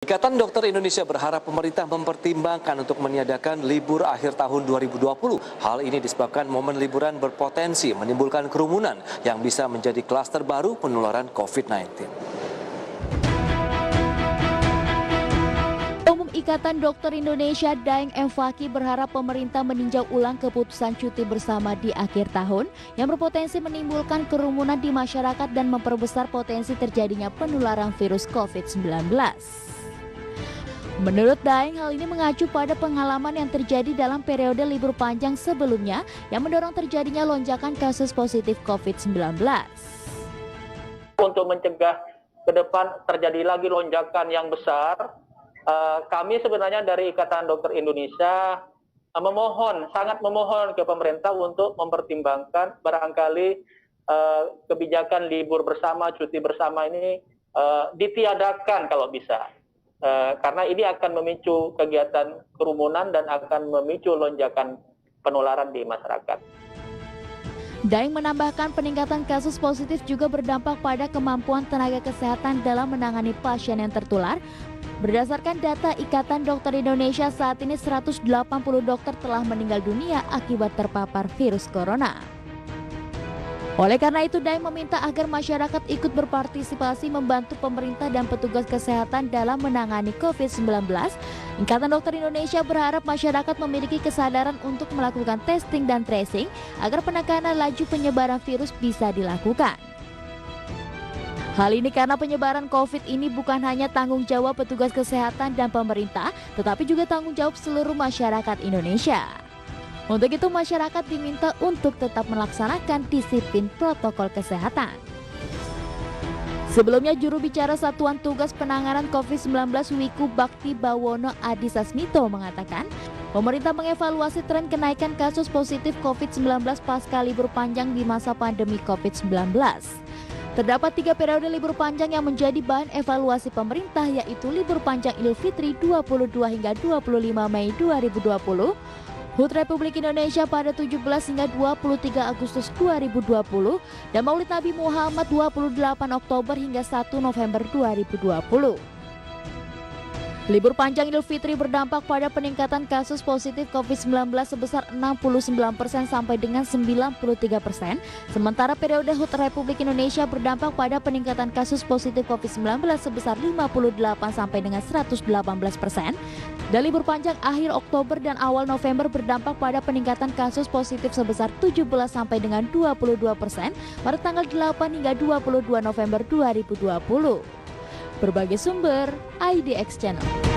Ikatan Dokter Indonesia berharap pemerintah mempertimbangkan untuk meniadakan libur akhir tahun 2020. Hal ini disebabkan momen liburan berpotensi menimbulkan kerumunan yang bisa menjadi klaster baru penularan COVID-19. Umum Ikatan Dokter Indonesia Daeng M. Fakih berharap pemerintah meninjau ulang keputusan cuti bersama di akhir tahun yang berpotensi menimbulkan kerumunan di masyarakat dan memperbesar potensi terjadinya penularan virus COVID-19. Menurut Daeng, hal ini mengacu pada pengalaman yang terjadi dalam periode libur panjang sebelumnya yang mendorong terjadinya lonjakan kasus positif COVID-19. Untuk mencegah ke depan terjadi lagi lonjakan yang besar, kami sebenarnya dari Ikatan Dokter Indonesia sangat memohon ke pemerintah untuk mempertimbangkan barangkali kebijakan libur bersama, cuti bersama ini ditiadakan kalau bisa. Karena ini akan memicu kegiatan kerumunan dan akan memicu lonjakan penularan di masyarakat. Daeng menambahkan peningkatan kasus positif juga berdampak pada kemampuan tenaga kesehatan dalam menangani pasien yang tertular. Berdasarkan data Ikatan Dokter Indonesia, saat ini 180 dokter telah meninggal dunia akibat terpapar virus corona. Oleh karena itu, Daeng meminta agar masyarakat ikut berpartisipasi membantu pemerintah dan petugas kesehatan dalam menangani COVID-19. Ikatan Dokter Indonesia berharap masyarakat memiliki kesadaran untuk melakukan testing dan tracing agar penekanan laju penyebaran virus bisa dilakukan. Hal ini karena penyebaran COVID ini bukan hanya tanggung jawab petugas kesehatan dan pemerintah, tetapi juga tanggung jawab seluruh masyarakat Indonesia. Untuk itu, masyarakat diminta untuk tetap melaksanakan disiplin protokol kesehatan. Sebelumnya, juru bicara Satuan Tugas Penanganan COVID-19 Wiku Bakti Bawono Adi Sasmito mengatakan, pemerintah mengevaluasi tren kenaikan kasus positif COVID-19 pasca libur panjang di masa pandemi COVID-19. Terdapat 3 periode libur panjang yang menjadi bahan evaluasi pemerintah, yaitu libur panjang Idul Fitri 22 hingga 25 Mei 2020, HUT Republik Indonesia pada 17 hingga 23 Agustus 2020, dan Maulid Nabi Muhammad 28 Oktober hingga 1 November 2020. Libur panjang Idul Fitri berdampak pada peningkatan kasus positif COVID-19 sebesar 69% sampai dengan 93%, sementara periode HUT Republik Indonesia berdampak pada peningkatan kasus positif COVID-19 sebesar 58 sampai dengan 118%, dan libur panjang akhir Oktober dan awal November berdampak pada peningkatan kasus positif sebesar 17 sampai dengan 22% pada tanggal 8 hingga 22 November 2020. Berbagai sumber, IDX Channel.